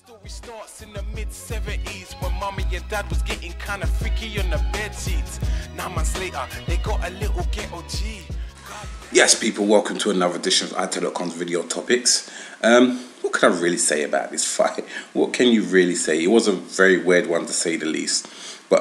Story starts in the mid-70s when mommy and dad was getting kind of freaky on the bed sheets. 9 months later, they got a little ghetto G. Yes, people, welcome to another edition of iTelecom's video topics. What can I really say about this fight? What can you really say? It was a very weird one to say the least. But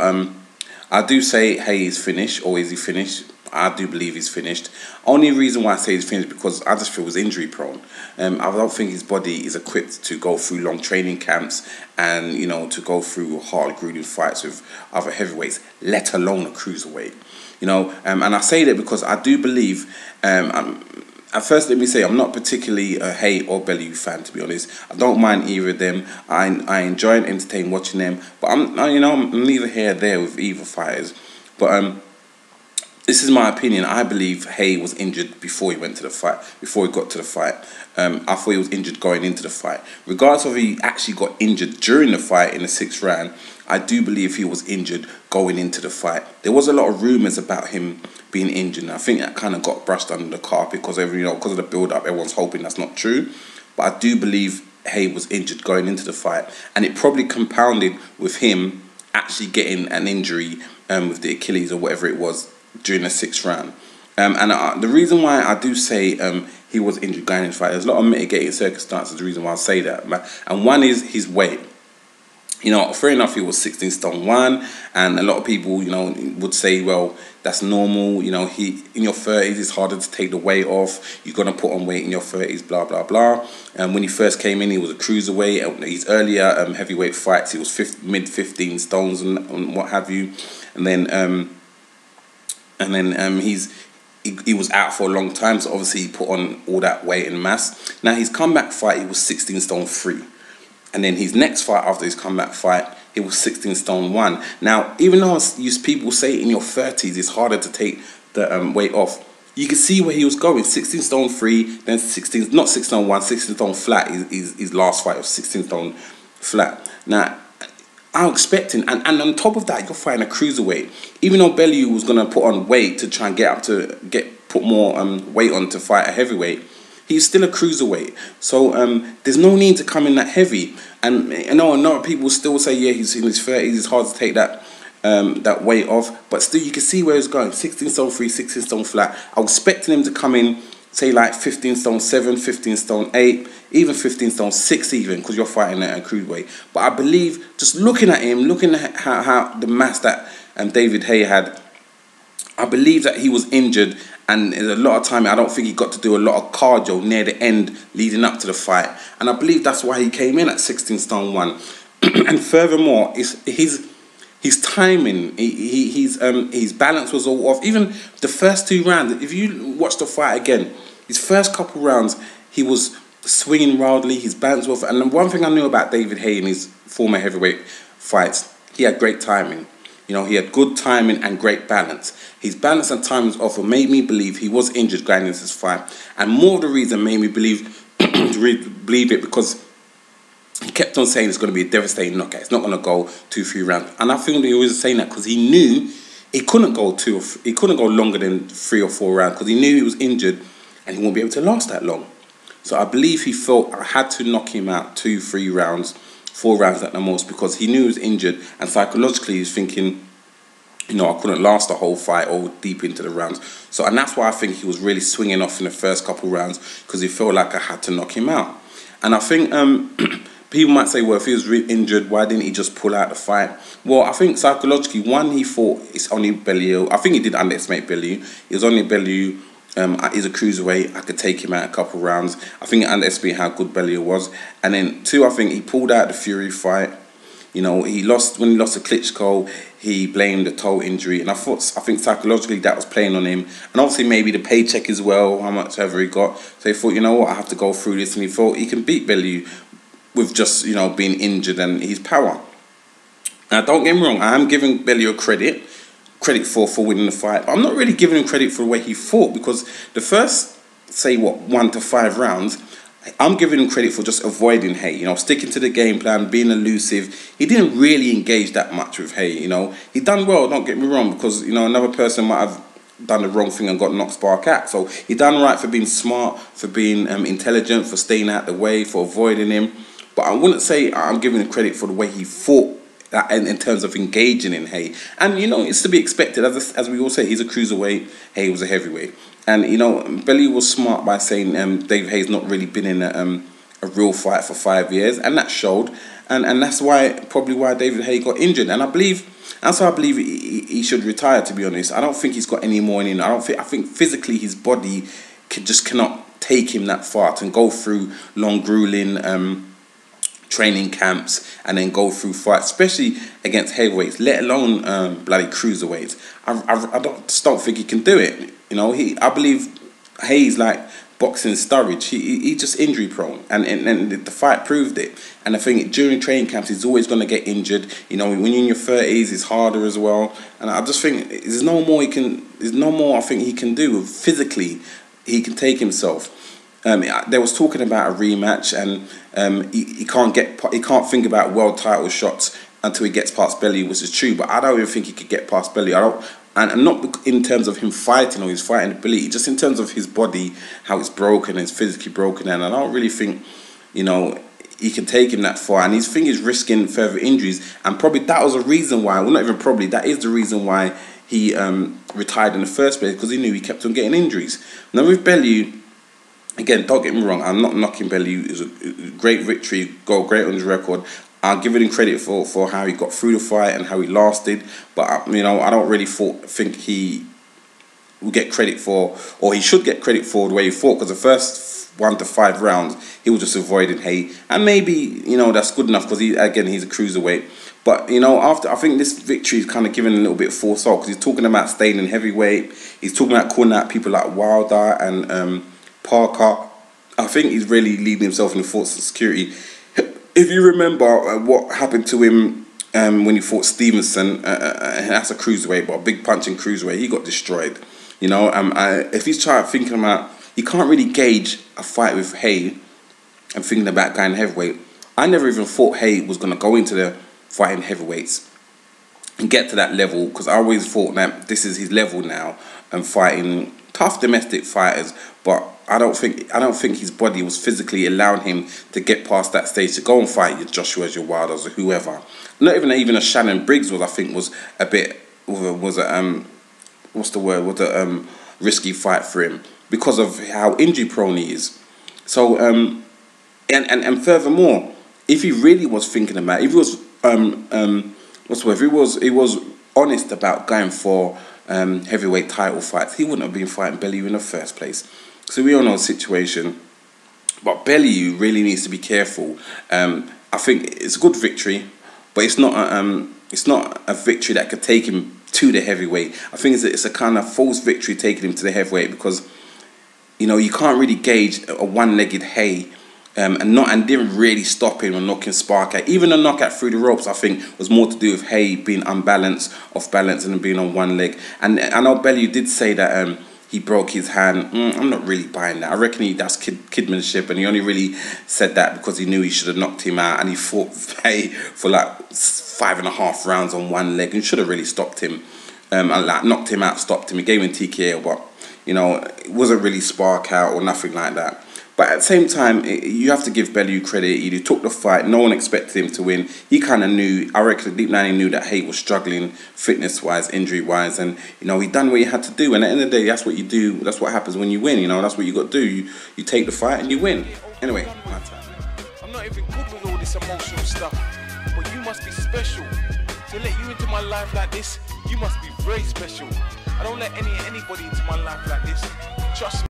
I do say Haye is finished, or is he finished? I do believe he's finished. Only reason why I say he's finished because I just feel he's injury prone. I don't think his body is equipped to go through long training camps and, you know, to go through hard grueling fights with other heavyweights, let alone a cruiserweight. You know, and I say that because I do believe, at first let me say I'm not particularly a Haye or Bellew fan, to be honest. I don't mind either of them. I enjoy and entertain watching them, but I'm neither here nor there with either fighters. But this is my opinion. I believe Haye was injured before he went to the fight, before he got to the fight. I thought he was injured going into the fight. Regardless of if he actually got injured during the fight in the 6th round, I do believe he was injured going into the fight. There was a lot of rumours about him being injured, and I think that kind of got brushed under the carpet because of the build-up. Everyone's hoping that's not true. But I do believe Haye was injured going into the fight, and it probably compounded with him actually getting an injury with the Achilles or whatever it was during the 6th round. The reason why I do say he was injured going into the fight, there's a lot of mitigating circumstances, the reason why I say that. And one is his weight. You know, fair enough, he was 16 stone 1, and a lot of people, you know, would say, well, that's normal. You know, in your 30s, it's harder to take the weight off. You're going to put on weight in your 30s, blah, blah, blah. And when he first came in, he was a cruiserweight. His earlier heavyweight fights, he was mid-15 stones and what have you. And then he was out for a long time, so obviously he put on all that weight and mass. Now his comeback fight, he was 16 stone 3, and then his next fight after his comeback fight, he was 16 stone 1. Now, even though people say in your 30s it's harder to take the weight off, you can see where he was going. 16 stone 3, then 16, not 16 stone 1, 16 stone flat. His last fight was 16 stone flat. Now, I'm expecting, and on top of that, you're fighting a cruiserweight. Even though Bellew was gonna put on weight to try and put more weight on to fight a heavyweight, he's still a cruiserweight. So there's no need to come in that heavy. And I know a lot of people still say, yeah, he's in his 30s. It's hard to take that that weight off, but still you can see where he's going. 16 stone 3, 16 stone flat. I was expecting him to come in, say like 15 stone 7, 15 stone 8, even 15 stone 6 even, because you're fighting at a cruiserweight. But I believe, just looking at him, looking at how the mass that David Haye had, I believe that he was injured, and a lot of time I don't think he got to do a lot of cardio near the end leading up to the fight. And I believe that's why he came in at 16 stone 1. And furthermore, his timing, his balance was all off. Even the first 2 rounds, if you watch the fight again, his first couple rounds, he was swinging wildly, his balance was off. And one thing I knew about David Haye in his former heavyweight fights, he had great timing. You know, he had good timing and great balance. His balance and timing was off, and made me believe he was injured going into this fight. And more of the reason made me believe it because he kept on saying it's going to be a devastating knockout. It's not going to go 2-3 rounds. And I think he was saying that because he knew he couldn't go longer than 3 or 4 rounds, because he knew he was injured and he won't be able to last that long. So I believe he felt I had to knock him out 2-3 rounds, 4 rounds at the most, because he knew he was injured, and psychologically he was thinking, you know, I couldn't last the whole fight or deep into the rounds. So, and that's why I think he was really swinging off in the first couple rounds, because he felt like I had to knock him out. And I think people might say, well, if he was injured, why didn't he just pull out the fight? Well, I think psychologically, one, he thought it's only Bellew. I think he did underestimate Bellew. It was only Bellew. He's a cruiserweight. I could take him out a couple rounds. I think he underestimated how good Bellew was. And then 2, I think he pulled out the Fury fight. You know, when he lost to Klitschko, he blamed the toe injury, and I think psychologically that was playing on him, and obviously maybe the paycheck as well, how much ever he got. So he thought, you know what, I have to go through this, and he thought he can beat Bellew with just, you know, being injured and his power. Now, don't get me wrong, I am giving Bellew credit for winning the fight, but I'm not really giving him credit for the way he fought, because the first, say what, 1 to 5 rounds, I'm giving him credit for just avoiding Haye, you know, sticking to the game plan, being elusive. He didn't really engage that much with Haye, you know. He done well, don't get me wrong, because, you know, another person might have done the wrong thing and got knocked spark out. So he done right for being smart, for being intelligent, for staying out the way, for avoiding him. but I wouldn't say I'm giving him credit for the way he fought in terms of engaging in Haye. And, you know, it's to be expected. As we all say, he's a cruiserweight, Haye was a heavyweight. And, you know, Bellew was smart by saying David Haye's not really been in a real fight for 5 years, and that showed. And that's probably why David Haye got injured. And I believe he should retire, to be honest. I don't think he's got any more in him. I think physically his body cannot take him that far to go through long, grueling training camps and then go through fights, especially against heavyweights, let alone bloody cruiserweights. I just don't think he can do it. You know, I believe Haye's like boxing Sturridge. He's just injury prone, and the fight proved it. And I think during training camps he's always going to get injured. You know, when you're in your 30s, it's harder as well. And I just think there's no more I think he can do physically. He can take himself. There was talking about a rematch, and he can't think about world title shots until he gets past Bellew, which is true. But I don't even think he could get past Bellew. And not in terms of him fighting or his fighting ability, just in terms of his body, how it's broken, it's physically broken, and I don't really think, you know, he can take him that far. And his thing is risking further injuries, and probably that was a reason why, well, not even probably, that is the reason why he retired in the first place, because he knew he kept on getting injuries. Now with Bellew, again, don't get me wrong, I'm not knocking Bellew. It was a great victory, great on his record. I'll give him credit for how he got through the fight and how he lasted, but you know, I don't really think he will get credit for, or he should get credit for the way he fought, because the first 1 to 5 rounds he was just avoiding Haye, and maybe, you know, that's good enough because he's a cruiserweight. But, you know, I think this victory is kind of giving a little bit of false hope, because he's talking about staying in heavyweight, he's talking about calling out people like Wilder and Parker. I think he's really leading himself in the thoughts of security. If you remember what happened to him when he fought Stevenson, that's a cruiserweight, but a big punching cruiserweight, he got destroyed. You know, if he's trying thinking about, he can't really gauge a fight with Haye and thinking about going heavyweight. I never even thought Haye was going to go into the fighting heavyweights and get to that level, because I always thought that this is his level now, and fighting tough domestic fighters, but I don't think his body was physically allowing him to get past that stage to go and fight your Joshua's, your Wilders, or whoever. Not even a Shannon Briggs was a bit risky fight for him because of how injury prone he is. So and furthermore, if he really was thinking about, if he was if he was honest about going for heavyweight title fights, he wouldn't have been fighting Bellew in the first place. So we all know the situation, but Bellew really needs to be careful. I think it's a good victory, but it's not a victory that could take him to the heavyweight. I think it's a kind of false victory taking him to the heavyweight, because, you know, you can't really gauge a one-legged Haye and didn't really stop him or knocking Spark out. Even the knockout through the ropes, I think, was more to do with Haye being unbalanced, off balance, and being on one leg. And I know Bellew did say that he broke his hand. I'm not really buying that. I reckon that's kidmanship, and he only really said that because he knew he should have knocked him out, and he fought Haye for like 5.5 rounds on one leg and should have really stopped him. And like knocked him out, stopped him. He gave him TKO, but, you know, it wasn't really Spark out or nothing like that. But at the same time, you have to give Bellew credit. He took the fight. No one expected him to win. He kind of knew, I reckon deep down he knew that Haye was struggling fitness-wise, injury-wise. And, you know, he done what he had to do. And at the end of the day, that's what you do. That's what happens when you win, you know. That's what you got to do. You take the fight and you win. Anyway, my time. I'm not even good with all this emotional stuff. But you must be special. To let you into my life like this, you must be very special. I don't let anybody into my life like this. Trust me.